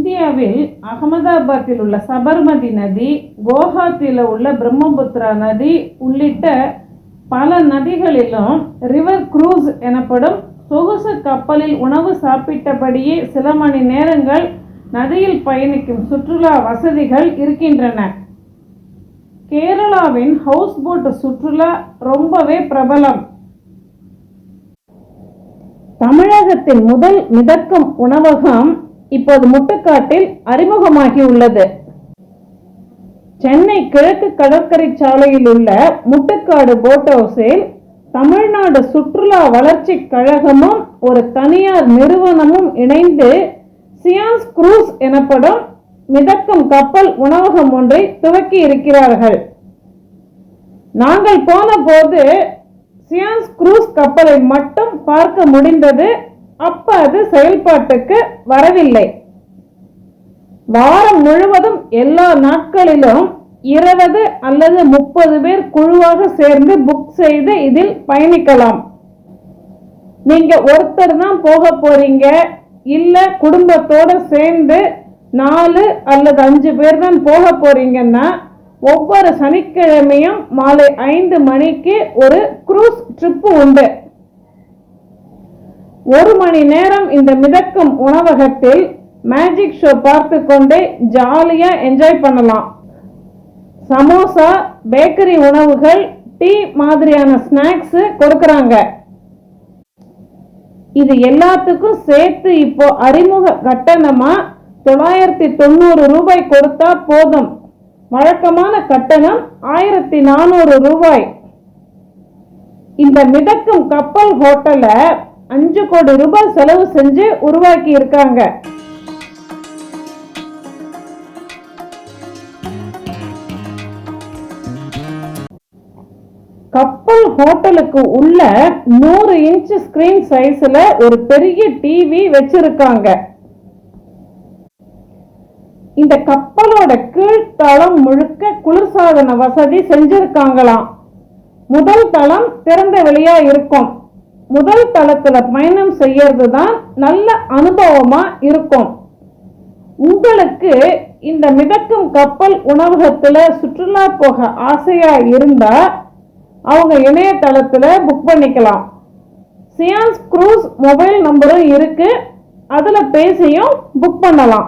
இந்தியாவில் அகமதாபாத்தில் உள்ள சபர்மதி நதி, குவஹாத்தியில் உள்ள பிரம்மபுத்திரா நதி உள்ளிட்ட பல நதிகளிலும் ரிவர் குரூஸ் எனப்படும் சொகுசு கப்பலில் உணவு சாப்பிட்டபடியே சில மணி நேரங்கள் நதியில் பயணிக்கும் சுற்றுலா வசதிகள் இருக்கின்றன. கேரளாவின் ஹவுஸ் போட் சுற்றுலா ரொம்பவே பிரபலம். தமிழகத்தின் முதல் மிதக்கும் உணவகம் இப்போது முட்டுக்காட்டில் அறிமுகமாகி உள்ளது. சென்னை கிழக்கு கடற்கரை சாலையில் உள்ள முட்டுக்காடு போட் ஹவுஸில் தமிழ்நாடு சுற்றுலா வளர்ச்சி கழகமும் ஒரு தனியார் நிறுவனமும் இணைந்து சியான்ஸ் குரூஸ் எனப்படும் மிதக்கும் கப்பல் உணவகம் ஒன்றை துவக்கி இருக்கிறார்கள். நாங்கள் போன போது சியான்ஸ் குரூஸ் கப்பலை மட்டும் பார்க்க முடிந்தது. அப்ப அது செயல்பாட்டுக்கு வரவில்லை. வாரம் முழுவதும் எல்லா நாட்களிலும் 20 அல்லது 30 பேர் குழுவாக சேர்ந்து புக் செய்து இதில் பயணிக்கலாம். நீங்க ஒருத்தர் தான் போக போறீங்க, இல்ல குடும்பத்தோட சேர்ந்து 4 அல்லது 5 பேர் தான் போக போறீங்கன்னா ஒவ்வொரு சனிக்கிழமையும் மாலை 5 மணிக்கு ஒரு குரூஸ் ட்ரிப் உண்டு. 1 மணி நேரம் இந்த மிதக்கும் உணவகத்தில் மேஜிக் ஷோ பார்த்து கொண்டே ஜாலியா என்ஜாய் பண்ணலாம். சமோசா, பேக்கரி உணவுகள், டீ மாதிரியான ஸ்நாக்ஸ் கொடுக்கறாங்க. இது எல்லாத்துக்கும் சேர்த்து இப்போ அறிமுக கட்டணமா 990 ரூபாய் கொடுத்தா போதும். வழக்கமான கட்டணம் 1400 ரூபாய். இந்த மிதக்கும் கப்பல் ஹோட்டல 5 கோடி ரூபாய் செலவு செஞ்சு உருவாக்கி இருக்காங்க. கப்பல் ஹோட்டலுக்கு உள்ள 100 இன்ச் ஸ்கிரீன் சைஸ்ல ஒரு பெரிய டிவி வச்சிருக்காங்க. இந்த கப்பலோட கீழ்த்தளம் முழுக்க குளிர்சாதன வசதி செஞ்சிருக்காங்களாம். முதல் தளம் திறந்த வெளியா இருக்கும். முதல் தளத்துல பயணம் செய்யறது தான் நல்ல அனுபவமா இருக்கும். உங்களுக்கு இந்த மிதக்கும் கப்பல் உணவகத்துல சுற்றுலா போக ஆசையா இருந்தா அவங்க இணையதளத்துல புக் பண்ணிக்கலாம். சியான்ஸ் குரூஸ் மொபைல் நம்பரும் இருக்கு, அதுல பேசியும் புக் பண்ணலாம்.